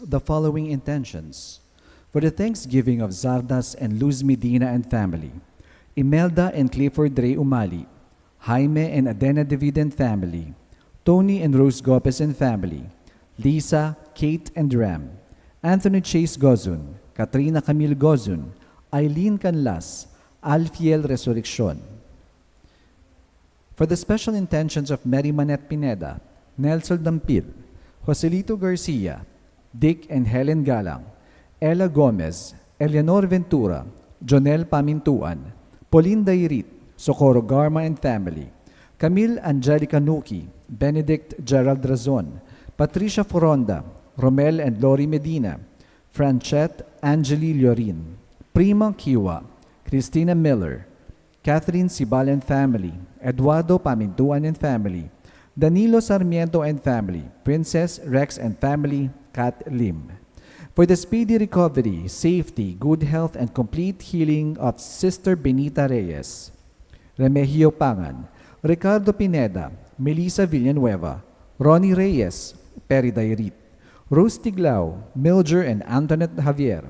the following intentions. For the Thanksgiving of Zardas and Luz Medina and family, Imelda and Clifford Ray Umali, Jaime and Adena David and family, Tony and Rose Gopez and family, Lisa, Kate and Ram, Anthony Chase Gozun, Katrina Camille Gozun, Eileen Canlas, Alfiel Resurreccion. For the special intentions of Mary Manette Pineda, Nelson Dampil, Joselito Garcia, Dick and Helen Galang, Ella Gomez, Eleanor Ventura, Jonel Pamintuan, Pauline Dairit, Socorro Garma and family, Camille Angelica Nuki, Benedict Gerald Razon, Patricia Foronda, Romel and Lori Medina, Franchette Angeli Llorin, Prima Kiwa, Christina Miller, Catherine Sibal and family, Eduardo Pamintuan and family, Danilo Sarmiento and family, Princess Rex and family, Kat Lim. For the speedy recovery, safety, good health, and complete healing of Sister Benita Reyes, Remigio Pangan, Ricardo Pineda, Melissa Villanueva, Ronnie Reyes, Perry Dairit, Rose Tiglao, Milger and Antoinette Javier,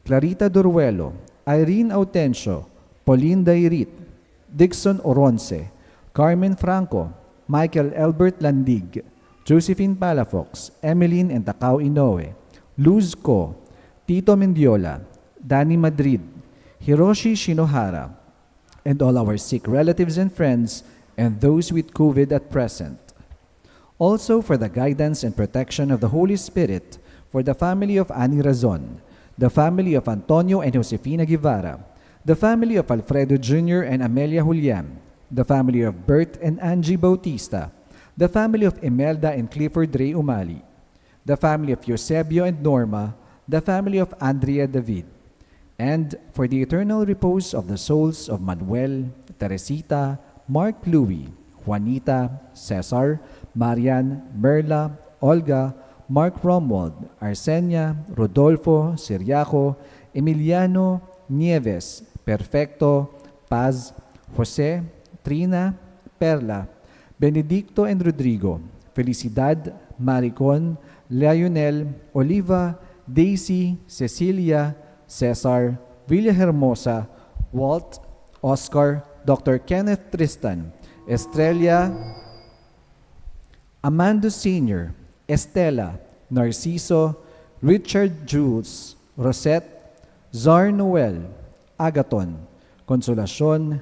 Clarita Duruelo, Irene Autencio, Pauline Dairit, Dixon Oronce, Carmen Franco, Michael Albert Landig, Josephine Palafox, Emeline and Takao Inoue, Luz Co, Tito Mendiola, Danny Madrid, Hiroshi Shinohara, and all our sick relatives and friends and those with COVID at present. Also for the guidance and protection of the Holy Spirit, for the family of Ani Razon, the family of Antonio and Josefina Guevara, the family of Alfredo Jr. and Amelia Julian, the family of Bert and Angie Bautista, the family of Imelda and Clifford Ray Umali, the family of Eusebio and Norma, the family of Andrea David, and for the eternal repose of the souls of Manuel, Teresita, Mark Louie, Juanita, Cesar, Marian, Merla, Olga, Mark Romuald, Arsenia, Rodolfo, Siriaco, Emiliano, Nieves, Perfecto, Paz, Jose, Trina, Perla, Benedicto and Rodrigo, Felicidad, Maricon, Lionel, Oliva, Daisy, Cecilia, Cesar, Villahermosa, Walt, Oscar, Dr. Kenneth Tristan, Estrella, Amando Sr., Estela, Narciso, Richard Jules, Rosette, Zar Noel, Agaton, Consolacion,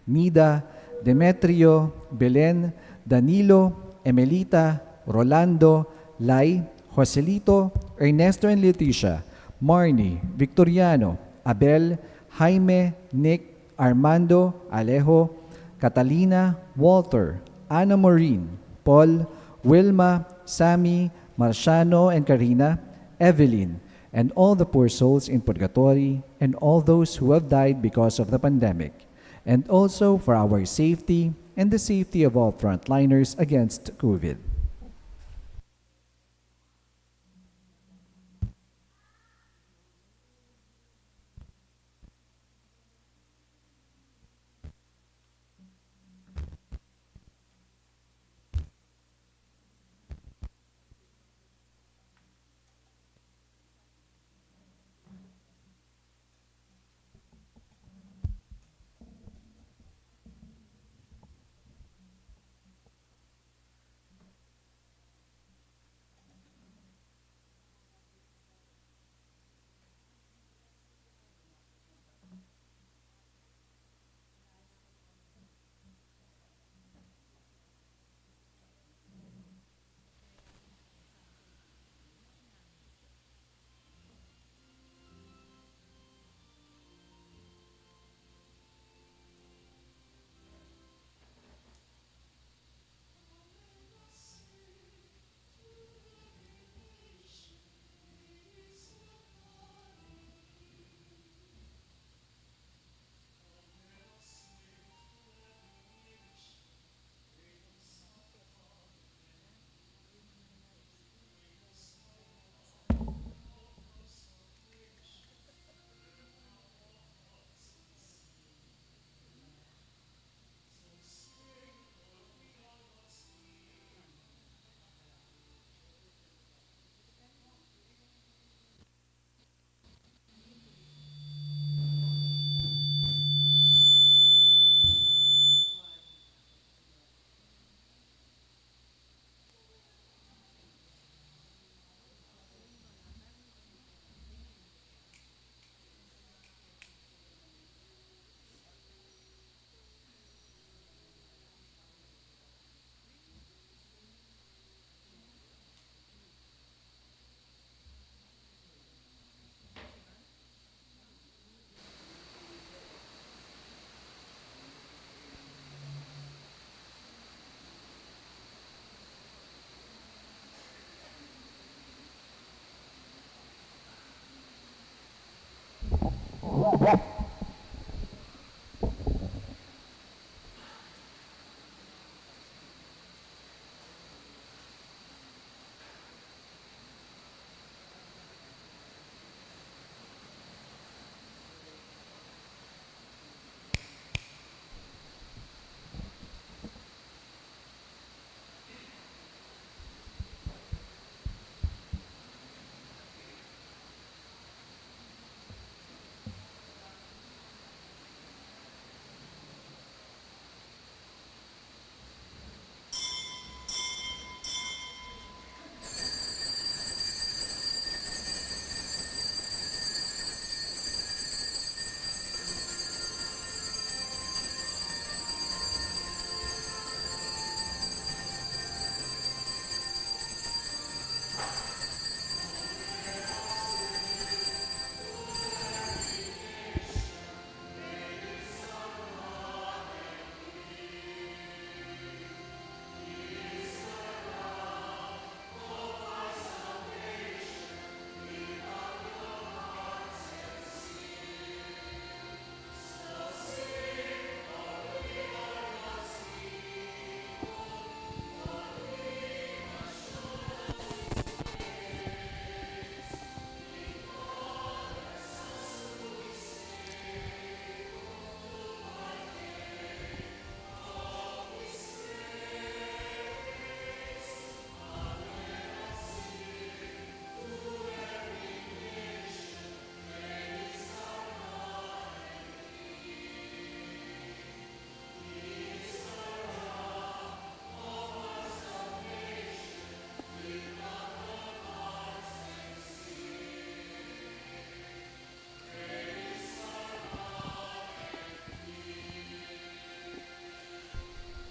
Nida, Demetrio, Belen, Danilo, Emelita, Rolando, Lai, Joselito, Ernesto and Leticia, Marnie, Victoriano, Abel, Jaime, Nick, Armando, Alejo, Catalina, Walter, Ana Maureen, Paul, Wilma, Sammy, Marciano and Karina, Evelyn, and all the poor souls in purgatory, and all those who have died because of the pandemic, and also for our safety and the safety of all frontliners against COVID.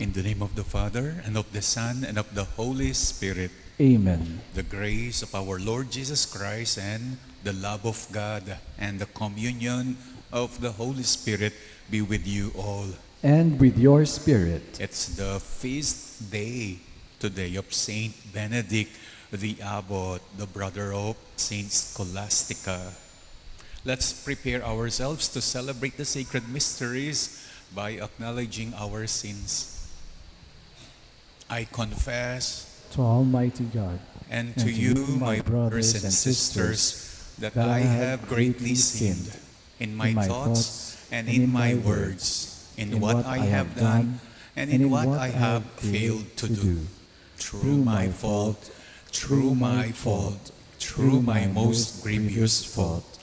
In the name of the Father, and of the Son, and of the Holy Spirit. Amen. The grace of our Lord Jesus Christ and the love of God and the communion of the Holy Spirit be with you all. And with your spirit. It's the feast day today of Saint Benedict, the abbot, the brother of Saint Scholastica. Let's prepare ourselves to celebrate the sacred mysteries by acknowledging our sins. I confess To Almighty God and to you, my brothers and sisters, that I have greatly sinned in my thoughts and in my words, in what I have done and in what I have failed to do. Through my fault, through my fault, through my most grievous fault.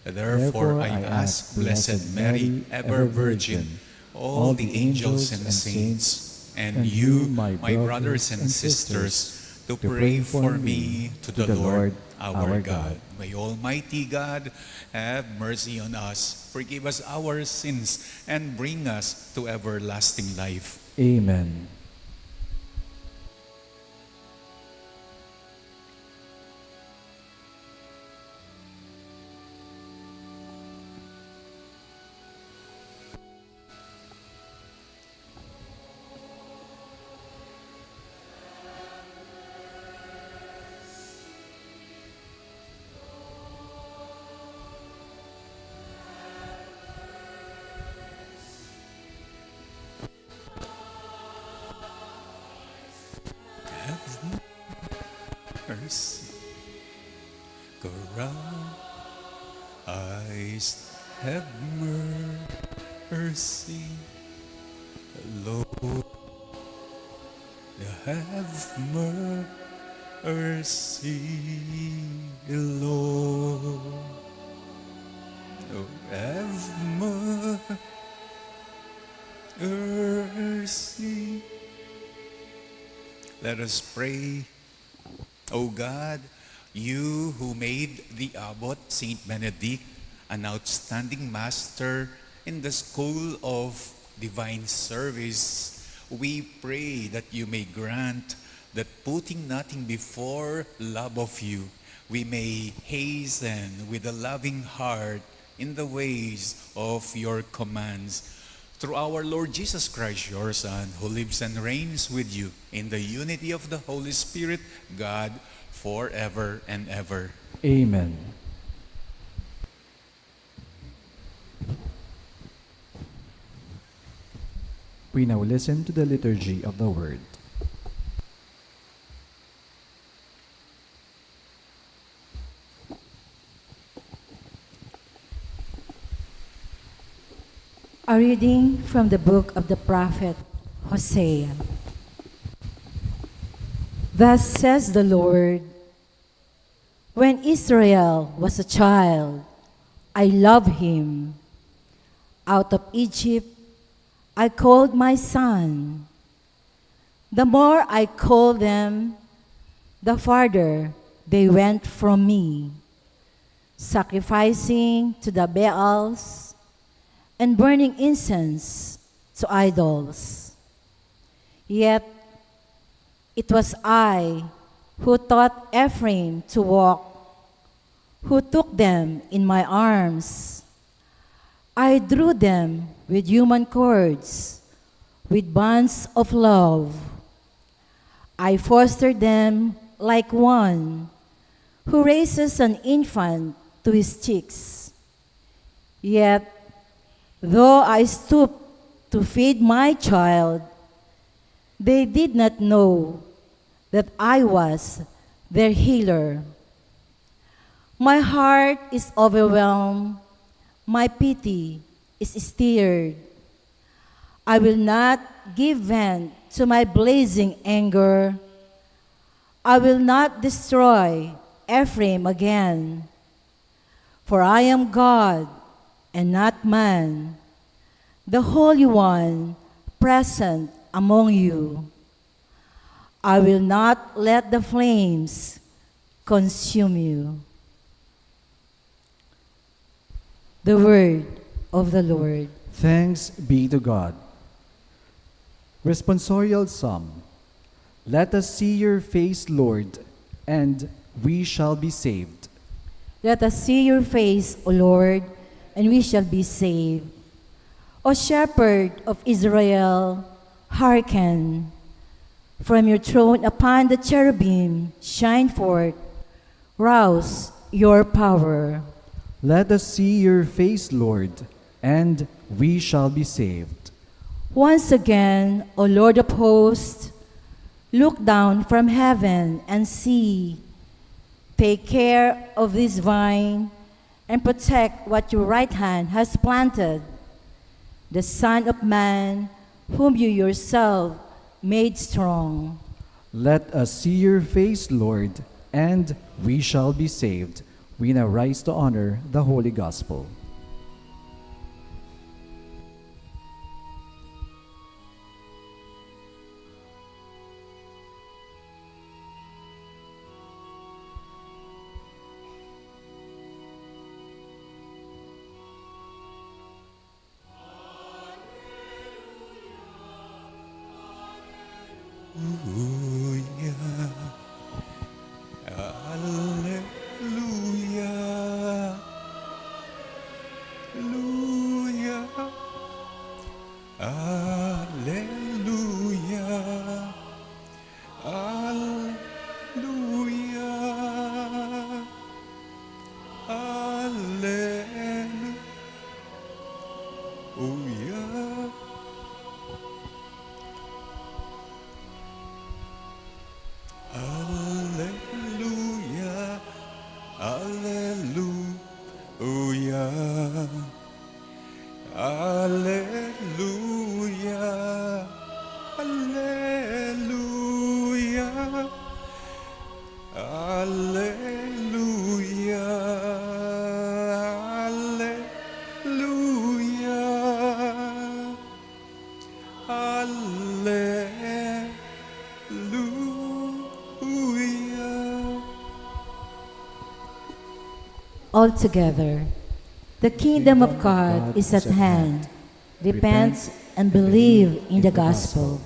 Therefore I ask Blessed Mary, ever Virgin, all the angels and saints, and you, my brothers and sisters, to pray for me to the Lord our God. May Almighty God have mercy on us, forgive us our sins, and bring us to everlasting life. Amen. Have mercy, Christ, have mercy, Lord, have mercy, Lord, have mercy. Let us pray. O God, you who made the abbot Saint Benedict an outstanding master in the school of divine service, we pray that you may grant that, putting nothing before love of you, we may hasten with a loving heart in the ways of your commands. Through our Lord Jesus Christ, your Son, who lives and reigns with you in the unity of the Holy Spirit, God, forever and ever. Amen. We now listen to the liturgy of the Word. A reading from the book of the prophet Hosea. Thus says the Lord, when Israel was a child, I loved him. Out of Egypt, I called my son. The more I called them, the farther they went from me, sacrificing to the Baals and burning incense to idols. Yet it was I who taught Ephraim to walk, who took them in my arms. I drew them with human cords, with bands of love. I fostered them like one who raises an infant to his cheeks. Yet, though I stooped to feed my child, they did not know that I was their healer. My heart is overwhelmed, my pity is stirred. I will not give vent to my blazing anger. I will not destroy Ephraim again. For I am God and not man, the Holy One present among you. I will not let the flames consume you. The word of the Lord. Thanks be to God. Responsorial Psalm. Let us see your face, Lord, and we shall be saved. Let us see your face, O Lord, and we shall be saved. O Shepherd of Israel, hearken. From your throne upon the cherubim, shine forth, rouse your power. Let us see your face, Lord, and we shall be saved. Once again, O Lord of hosts, look down from heaven and see. Take care of this vine and protect what your right hand has planted, the Son of Man, whom you yourself made strong. Let us see your face, Lord, and we shall be saved. We now rise to honor the Holy Gospel. Altogether, the kingdom of God is at hand. Repent and believe in the gospel.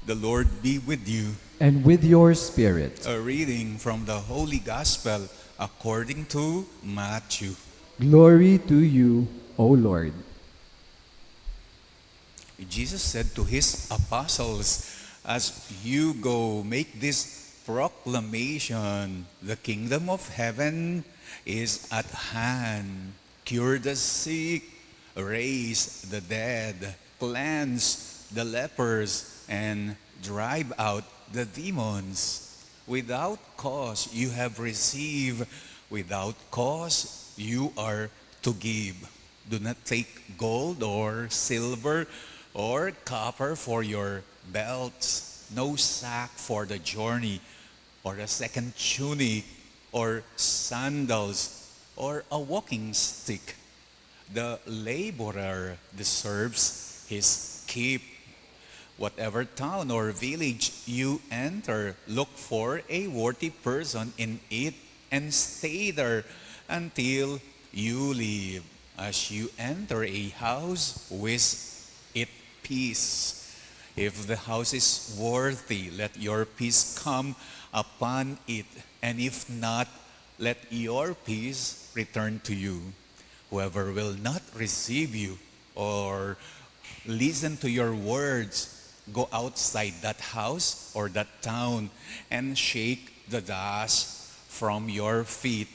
The Lord be with you. And with your spirit. A reading from the Holy Gospel according to Matthew. Glory to you, O Lord. Jesus said to his apostles, as you go, make this proclamation, the kingdom of heaven is at hand. Cure the sick, raise the dead, cleanse the lepers, and drive out the demons. Without cause you have received, without cause you are to give. Do not take gold or silver or copper for your belts, no sack for the journey, or a second tunic, or sandals, or a walking stick. The laborer deserves his keep. Whatever town or village you enter, look for a worthy person in it and stay there until you leave. As you enter a house, wish it peace. If the house is worthy, let your peace come upon it. And if not, let your peace return to you. Whoever will not receive you or listen to your words, go outside that house or that town and shake the dust from your feet.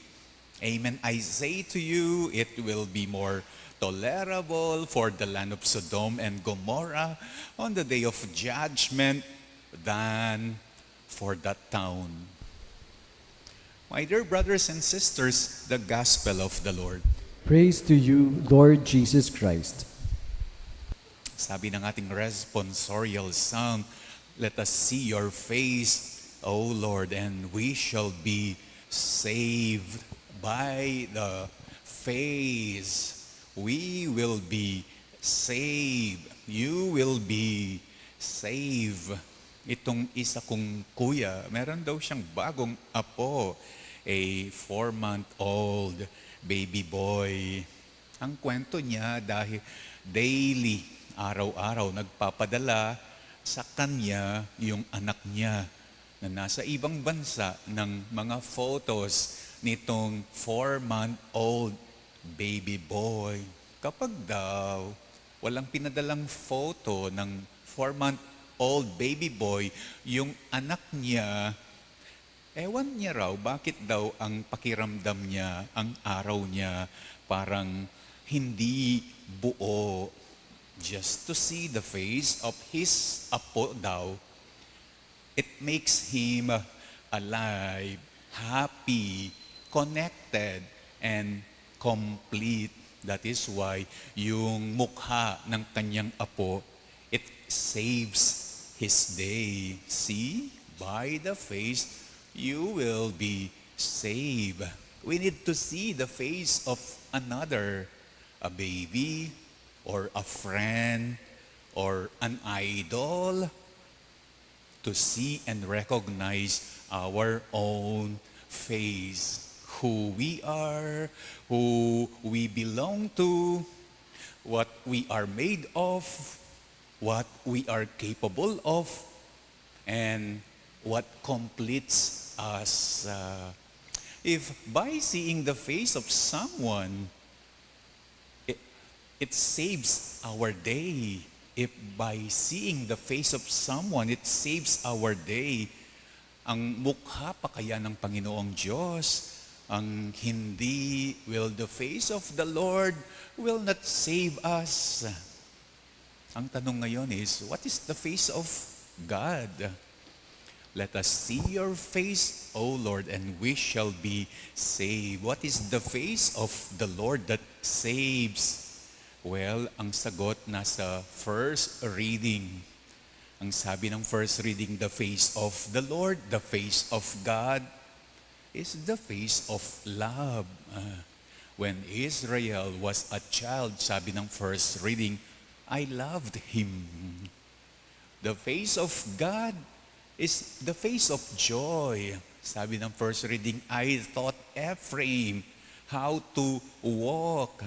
Amen. I say to you, it will be more tolerable for the land of Sodom and Gomorrah on the day of judgment than for that town. My dear brothers and sisters, the gospel of the Lord. Praise to you, Lord Jesus Christ. Sabi ng ating responsorial psalm, let us see your face, O Lord, and we shall be saved by the face. We will be saved. You will be saved. Itong isa kong kuya, meron daw siyang bagong apo, a 4-month-old baby boy. Ang kwento niya dahil daily, araw-araw, nagpapadala sa kanya yung anak niya na nasa ibang bansa ng mga photos nitong 4-month-old baby boy. Kapag daw walang pinadalang photo ng 4-month-old baby boy, yung anak niya, ewan niya raw bakit daw ang pakiramdam niya, ang araw niya, parang hindi buo. Just to see the face of his apo daw, it makes him alive, happy, connected, and complete. That is why yung mukha ng kanyang apo, it saves his day. See, by the face, you will be saved. We need to see the face of another, a baby, or a friend, or an idol, to see and recognize our own face, who we are, who we belong to, what we are made of, what we are capable of, and what completes us. If by seeing the face of someone, it saves our day. If by seeing the face of someone, it saves our day. Ang mukha pa kaya ng Panginoong Diyos, ang hindi, will the face of the Lord will not save us. Ang tanong ngayon is, what is the face of God? Let us see your face, O Lord, and we shall be saved. What is the face of the Lord that saves? Well, ang sagot nasa first reading. Ang sabi ng first reading, the face of the Lord, the face of God, is the face of love. When Israel was a child, sabi ng first reading, I loved him. The face of God is the face of joy. Sabi ng first reading, I taught Ephraim how to walk.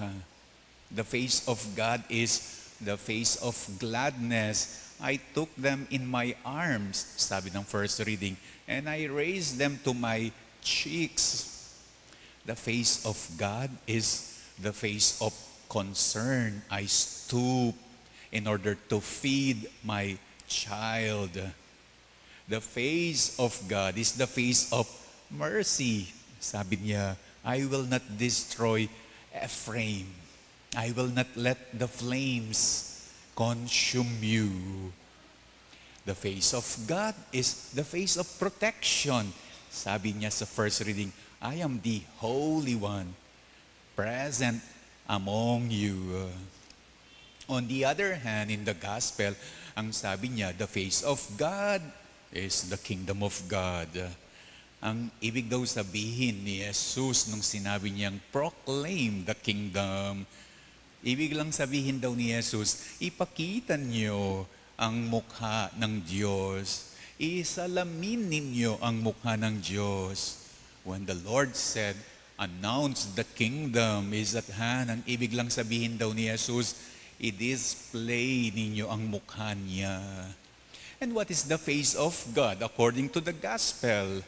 The face of God is the face of gladness. I took them in my arms, sabi ng first reading, and I raised them to my cheeks. The face of God is the face of concern. I stoop in order to feed my child. The face of God is the face of mercy. Sabi niya, I will not destroy Ephraim. I will not let the flames consume you. The face of God is the face of protection. Sabi niya sa first reading, I am the Holy One, present among you. On the other hand, in the gospel, ang sabi niya, the face of God is the kingdom of God. Ang ibig daw sabihin ni Jesus nung sinabi niyang proclaim the kingdom, ibig lang sabihin daw ni Jesus, ipakita niyo ang mukha ng Diyos. Isalamin ninyo ang mukha ng Diyos. When the Lord said, announce the kingdom is at hand, ang ibig lang sabihin daw ni Jesus, i-display ninyo ang mukha niya. And what is the face of God according to the gospel?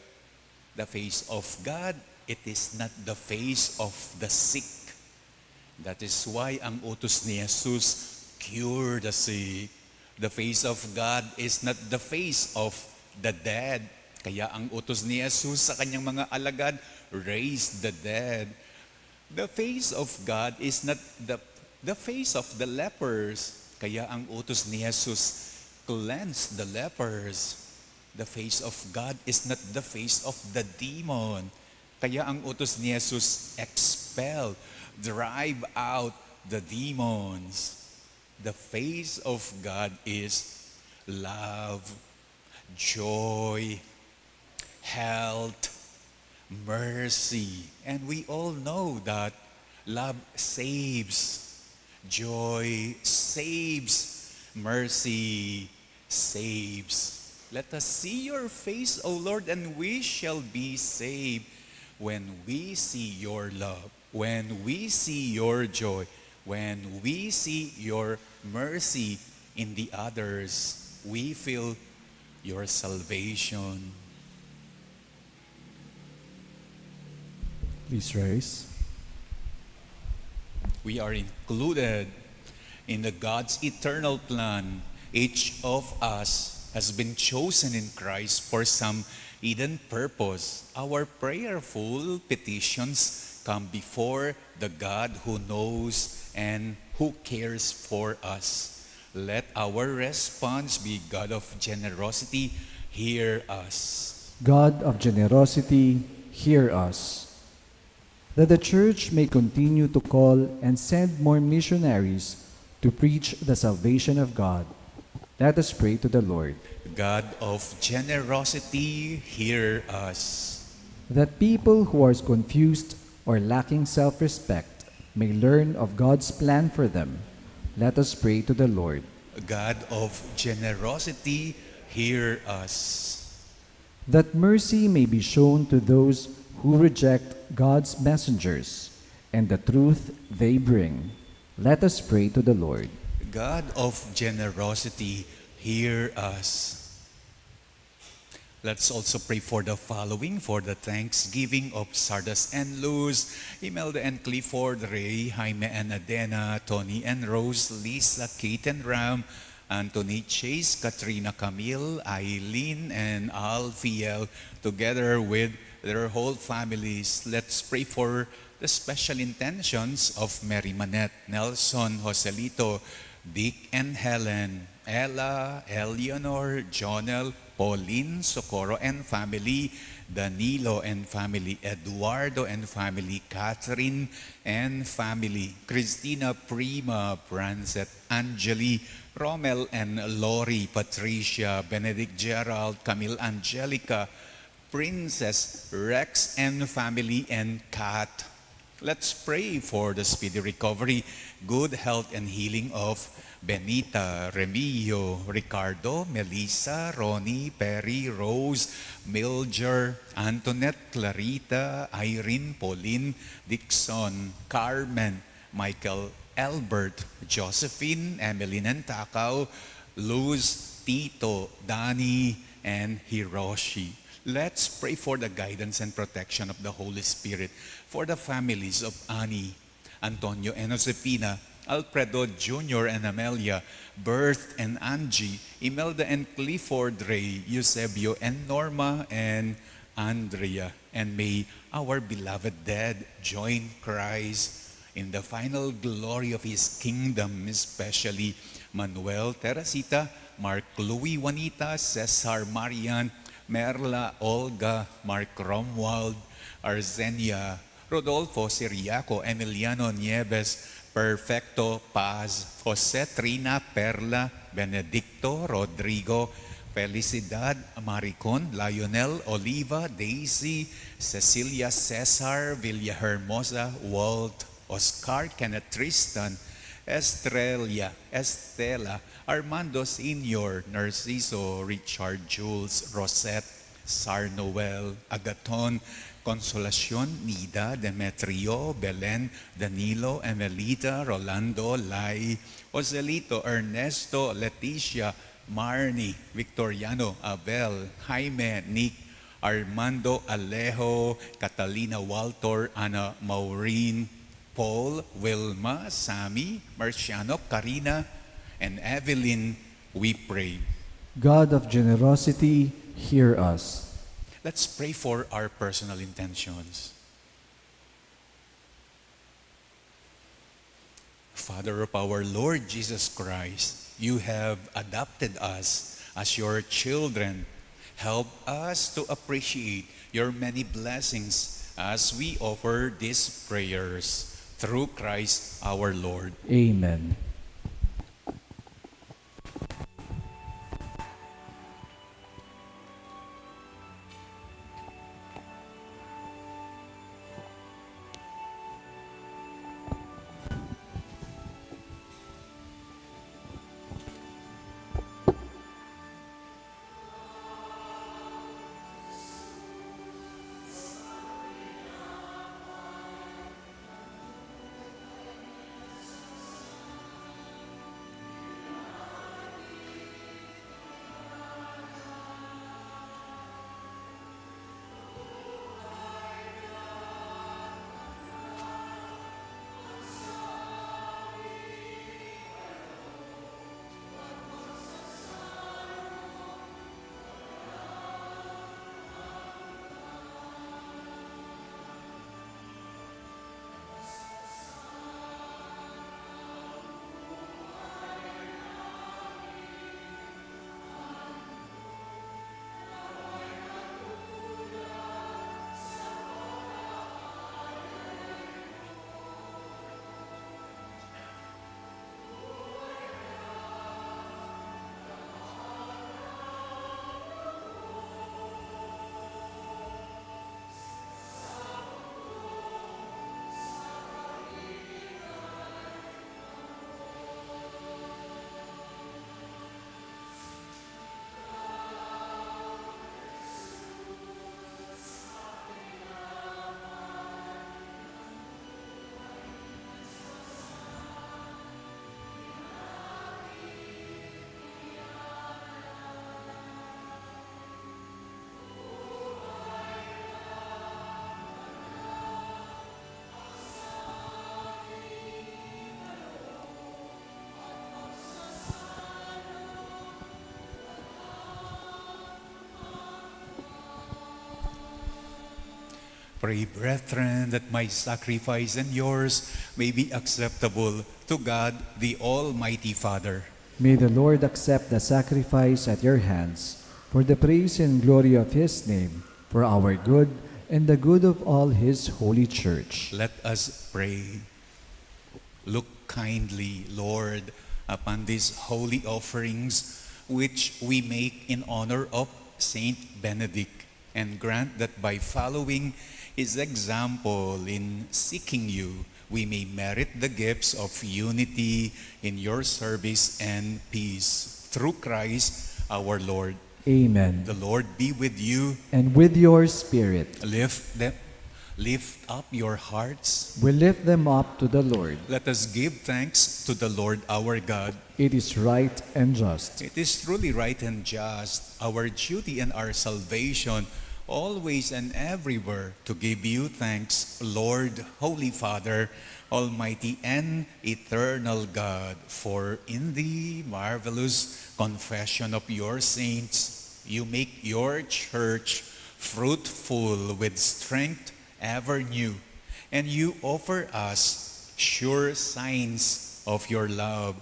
The face of God, it is not the face of the sick. That is why ang utos ni Jesus, cure the sick. The face of God is not the face of the dead. Kaya ang utos ni Jesus sa kanyang mga alagad, raise the dead. The face of God is not the face of the lepers. Kaya ang utos ni Jesus, cleanse the lepers. The face of God is not the face of the demon. Kaya ang utos ni Jesus, expel, drive out the demons. The face of God is love, joy, health, mercy. And we all know that love saves, joy saves, mercy saves. Let us see your face, O Lord, and we shall be saved. When we see your love, when we see your joy, when we see your mercy in the others, we feel your salvation. Please rise. We are included in the God's eternal plan. Each of us has been chosen in Christ for some hidden purpose. Our prayerful petitions come before the God who knows and who cares for us. Let our response be, God of generosity, hear us. God of generosity, hear us. That the Church may continue to call and send more missionaries to preach the salvation of God. Let us pray to the Lord. God of generosity, hear us. That people who are confused or lacking self-respect may learn of God's plan for them. Let us pray to the Lord. God of generosity, hear us. That mercy may be shown to those who reject God's messengers and the truth they bring. Let us pray to the Lord. God of generosity, hear us. Let's also pray for the following, for the thanksgiving of Sardas and Luz, Imelda and Clifford, Ray, Jaime and Adena, Tony and Rose, Lisa, Kate and Ram, Anthony, Chase, Katrina, Camille, Eileen, and Alfiel, together with their whole families. Let's pray for the special intentions of Mary Manette, Nelson, Joselito, Dick and Helen, Ella, Eleanor, Jonel, Pauline, Socorro and family, Danilo and family, Eduardo and family, Catherine and family, Christina, Prima, Brancet, Angeli, Rommel and Lori, Patricia, Benedict, Gerald, Camille, Angelica, Princess, Rex and family, and Kat. Let's pray for the speedy recovery, good health and healing of Benita, Remillo, Ricardo, Melissa, Ronnie, Perry, Rose, Milger, Antoinette, Clarita, Irene, Pauline, Dixon, Carmen, Michael, Albert, Josephine, Emeline and Takaw, Luz, Tito, Dani, and Hiroshi. Let's pray for the guidance and protection of the Holy Spirit for the families of Annie, Antonio and Josefina, Alfredo Jr. and Amelia, Berth and Angie, Imelda and Clifford Ray, Eusebio and Norma and Andrea. And may our beloved dead join Christ in the final glory of His kingdom, especially Manuel, Teresita, Mark Louis, Juanita, Cesar, Marian, Merla, Olga, Mark Romwald, Arsenia, Rodolfo, Siriaco, Emiliano Nieves, Perfecto, Paz, Jose, Trina, Perla, Benedicto, Rodrigo, Felicidad, Maricon, Lionel, Oliva, Daisy, Cecilia, Cesar, Villahermosa, Walt, Oscar, Kenneth, Tristan, Estrella, Estela, Armando Sr., Narciso, Richard, Jules, Rosette, Sarnoel, Agaton, Consolacion, Nida, Demetrio, Belen, Danilo, Emelita, Rolando, Lai, Joselito, Ernesto, Leticia, Marnie, Victoriano, Abel, Jaime, Nick, Armando, Alejo, Catalina, Walter, Ana, Maureen, Paul, Wilma, Sammy, Marciano, Karina, and Evelyn, we pray. God of generosity, hear us. Let's pray for our personal intentions. Father of our Lord Jesus Christ, you have adopted us as your children. Help us to appreciate your many blessings as we offer these prayers. Through Christ our Lord. Amen. Pray, brethren, that my sacrifice and yours may be acceptable to God, the Almighty Father. May the Lord accept the sacrifice at your hands for the praise and glory of His name, for our good and the good of all His holy church. Let us pray. Look kindly, Lord, upon these holy offerings which we make in honor of Saint Benedict, and grant that by following his example in seeking you, we may merit the gifts of unity in your service and peace. Through Christ our Lord. Amen. The Lord be with you. And with your spirit. Lift them Lift up your hearts. We lift them up to the Lord. Let us give thanks to the Lord our God. It is right and just. It is truly right and just, our duty and our salvation, always and everywhere, to give you thanks, Lord, Holy Father, Almighty and eternal God, for in the marvelous confession of your saints, you make your church fruitful with strength ever new, and you offer us sure signs of your love,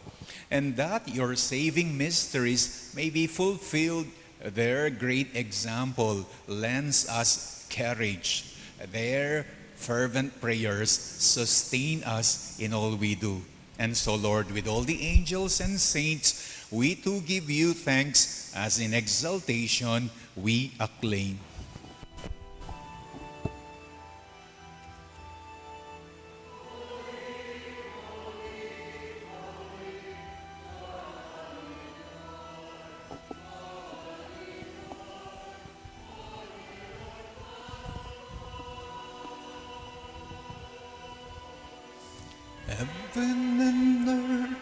and that your saving mysteries may be fulfilled. Their great example lends us courage. Their fervent prayers sustain us in all we do. And so, Lord, with all the angels and saints, we too give you thanks, as in exaltation we acclaim. Heaven and earth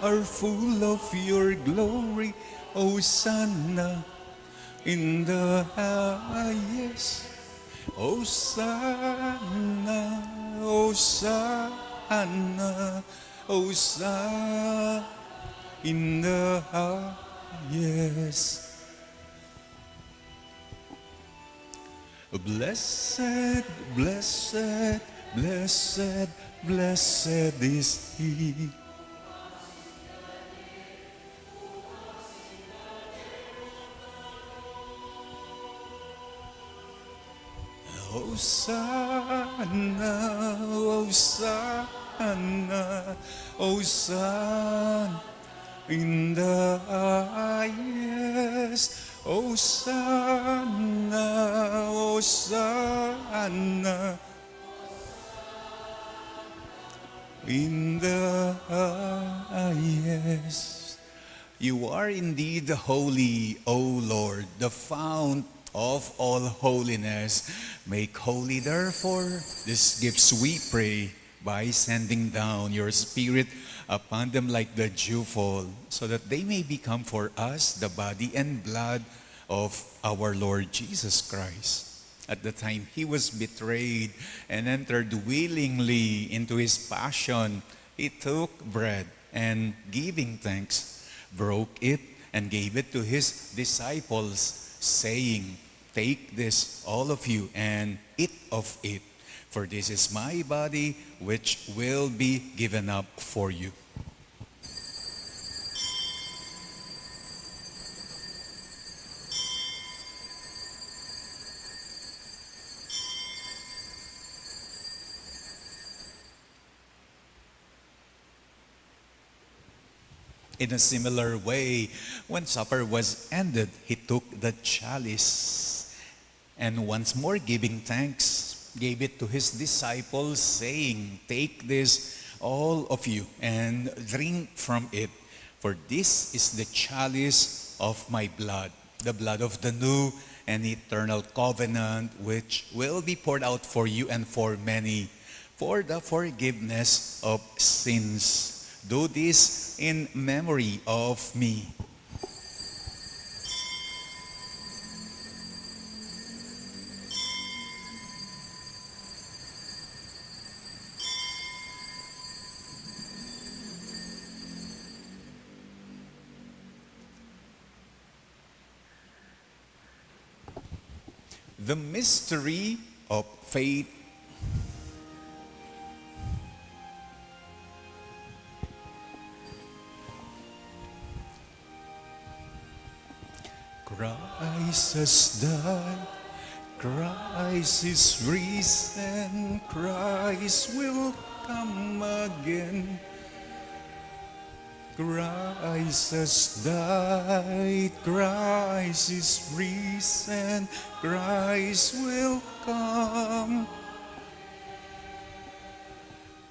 are full of your glory, Hosanna in the highest. Hosanna, Hosanna, Hosanna in the highest. Blessed, blessed, blessed, blessed is He. Hosanna, Hosanna, Hosanna in the highest. Hosanna, Hosanna in the highest. You are indeed holy, O Lord, the fount of all holiness. Make holy, therefore, these gifts, we pray, by sending down your Spirit upon them like the dewfall, so that they may become for us the body and blood of our Lord Jesus Christ. At the time he was betrayed and entered willingly into his passion, he took bread and, giving thanks, broke it and gave it to his disciples, saying, "Take this, all of you, and eat of it, for this is my body, which will be given up for you." In a similar way, when supper was ended, he took the chalice, and once more giving thanks, gave it to his disciples, saying, "Take this, all of you, and drink from it, for this is the chalice of my blood, the blood of the new and eternal covenant, which will be poured out for you and for many, for the forgiveness of sins. Do this in memory of me." The mystery of faith. Christ has died, Christ is risen, Christ will come again. Christ has died, Christ is risen, Christ will come.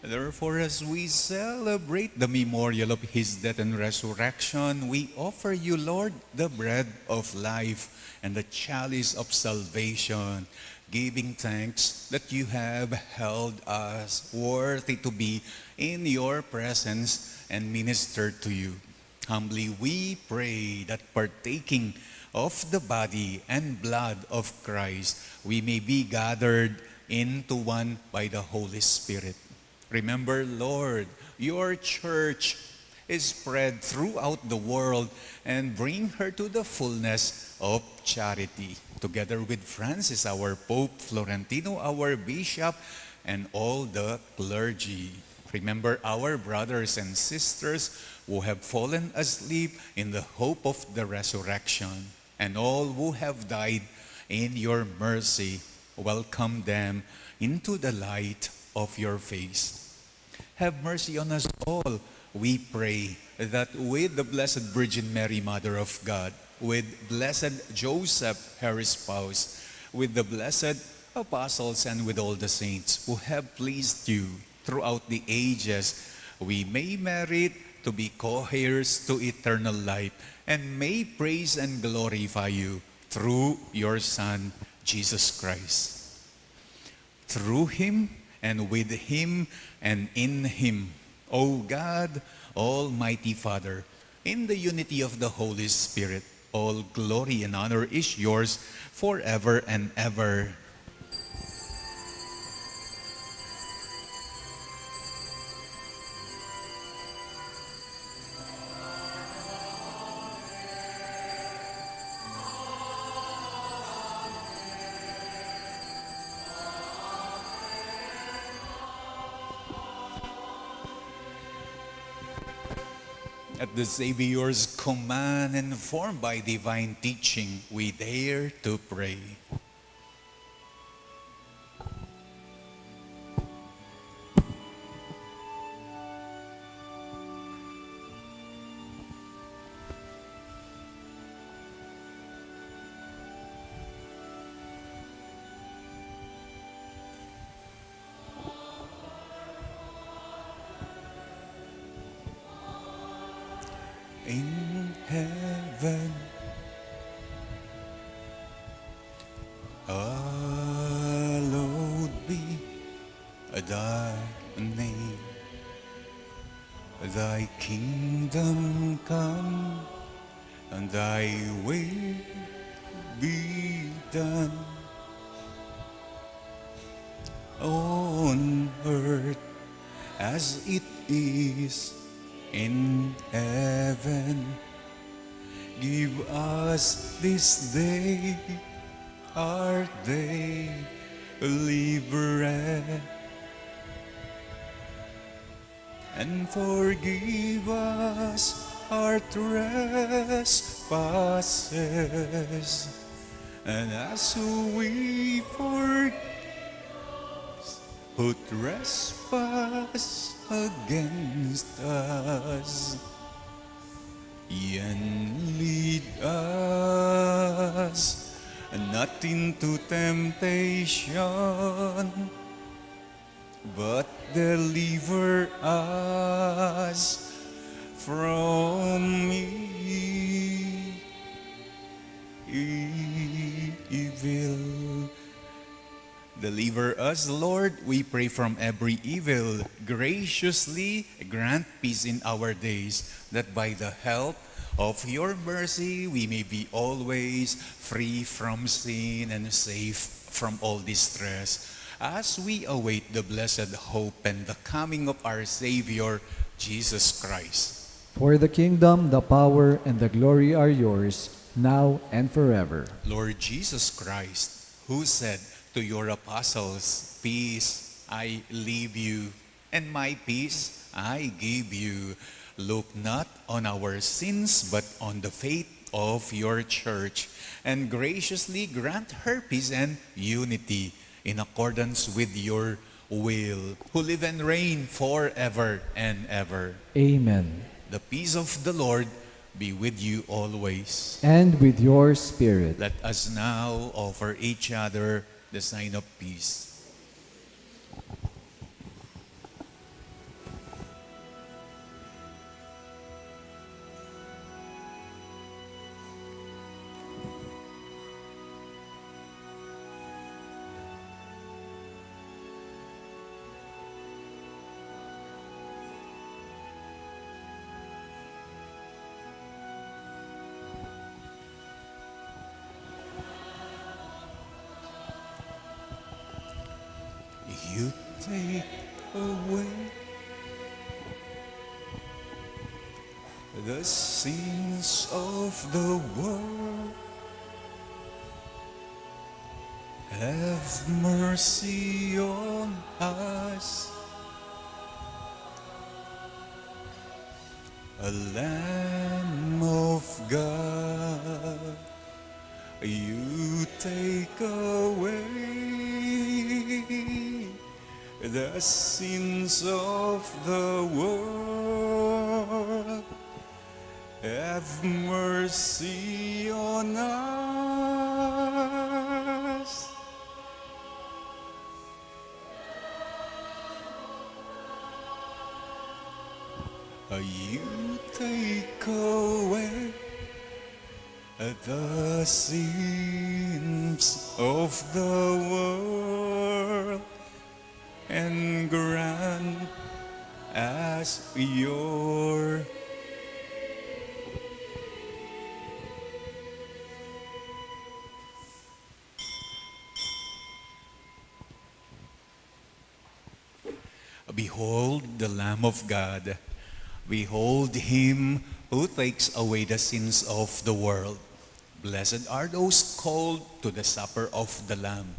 Therefore, as we celebrate the memorial of his death and resurrection, we offer you, Lord, the bread of life and the chalice of salvation. giving thanks that you have held us worthy to be in your presence and minister to you. Humbly we pray that partaking of the body and blood of Christ, we may be gathered into one by the Holy Spirit. Remember, Lord, your church is spread throughout the world and bring her to the fullness of charity. Together with Francis, our Pope, Florentino, our Bishop, and all the clergy. Remember our brothers and sisters who have fallen asleep in the hope of the resurrection, and all who have died in your mercy. Welcome them into the light of your face. Have mercy on us all, we pray, that with the Blessed Virgin Mary, Mother of God, with Blessed Joseph, her spouse, with the blessed apostles, and with all the saints who have pleased you throughout the ages, we may merit to be co-heirs to eternal life, and may praise and glorify you through your Son, Jesus Christ. Through him, and with him, and in him, O God, Almighty Father, in the unity of the Holy Spirit, all glory and honor is yours forever and ever. At the Savior's command and formed by divine teaching, we dare to pray. In heaven, hallowed be thy name. Thy kingdom come, and thy will be done on earth as it is in heaven. Give us this day our daily bread, and forgive us our trespasses, and as we forgive who trespass against us, and lead us not into temptation, but deliver us from evil. Deliver us, Lord, we pray, from every evil. Graciously grant peace in our days, that by the help of your mercy we may be always free from sin and safe from all distress, as we await the blessed hope and the coming of our Savior, Jesus Christ. For the kingdom, the power, and the glory are yours, now and forever. Lord Jesus Christ, who said to your apostles, "Peace I leave you, and my peace I give you," look not on our sins, but on the faith of your church, and graciously grant her peace and unity in accordance with your will, who live and reign forever and ever. Amen. The peace of the Lord be with you always. And with your spirit. Let us now offer each other the sign of peace. take away the sins of the world. Have mercy on us. A Lamb of God, you take away the sins of the world. Have mercy on us. You take away the sins of the world and grant us your Behold the Lamb of God. Behold him who takes away the sins of the world. Blessed are those called to the supper of the Lamb.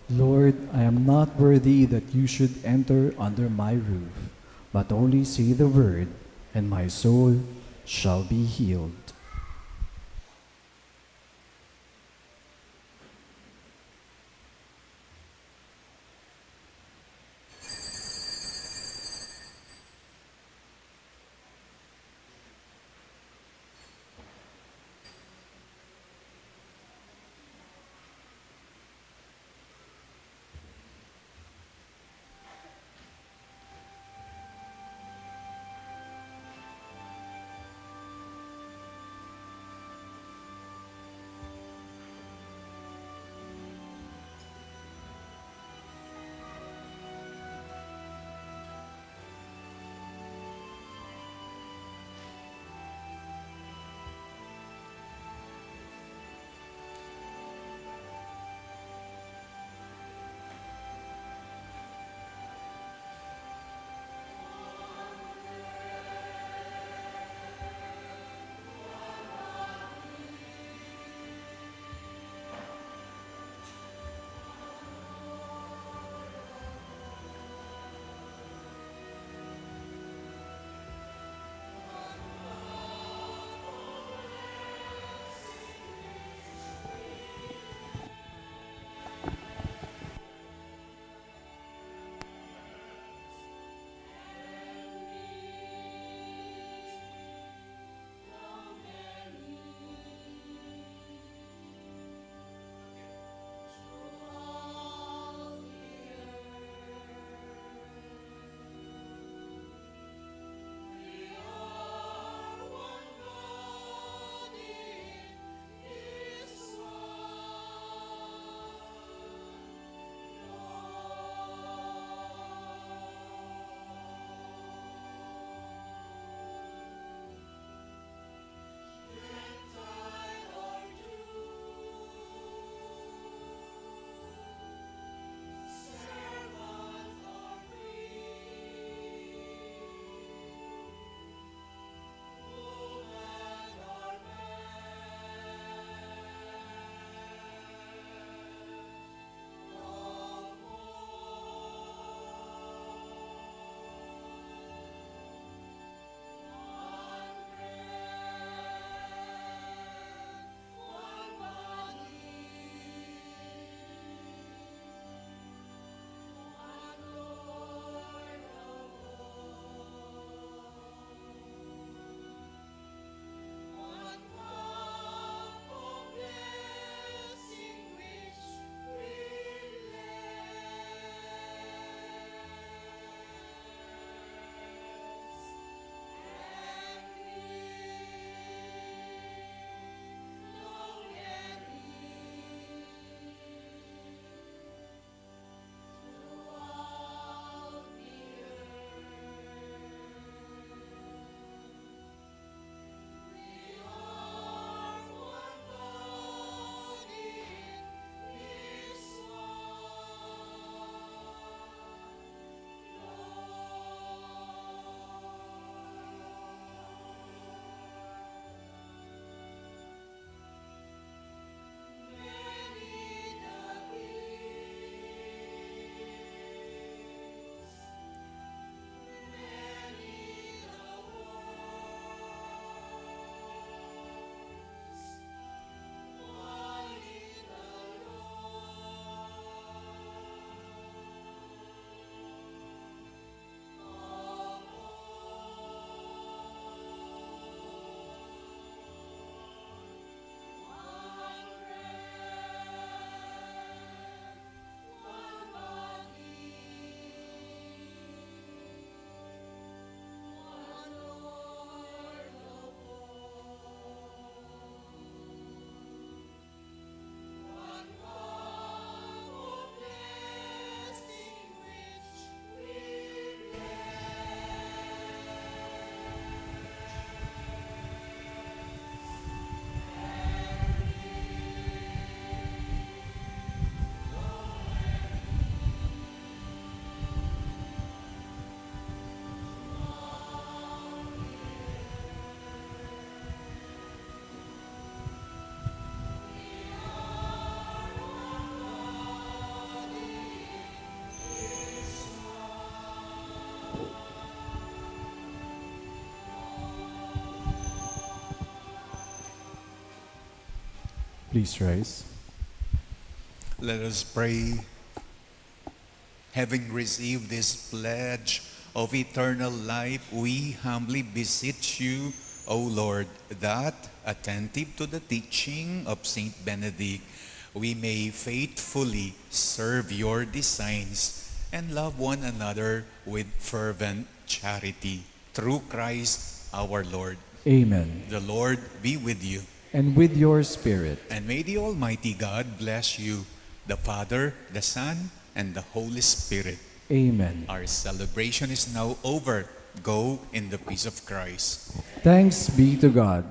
Lord, I am not worthy that you should enter under my roof, but only say the word, and my soul shall be healed. Please rise. Let us pray. Having received this pledge of eternal life, we humbly beseech you, O Lord, that, attentive to the teaching of Saint Benedict, we may faithfully serve your designs and love one another with fervent charity. Through Christ our Lord. Amen. The Lord be with you. And with your spirit. And may the Almighty God bless you, the Father, the Son, and the Holy Spirit. Amen. Our celebration is now over. Go in the peace of Christ. Thanks be to God.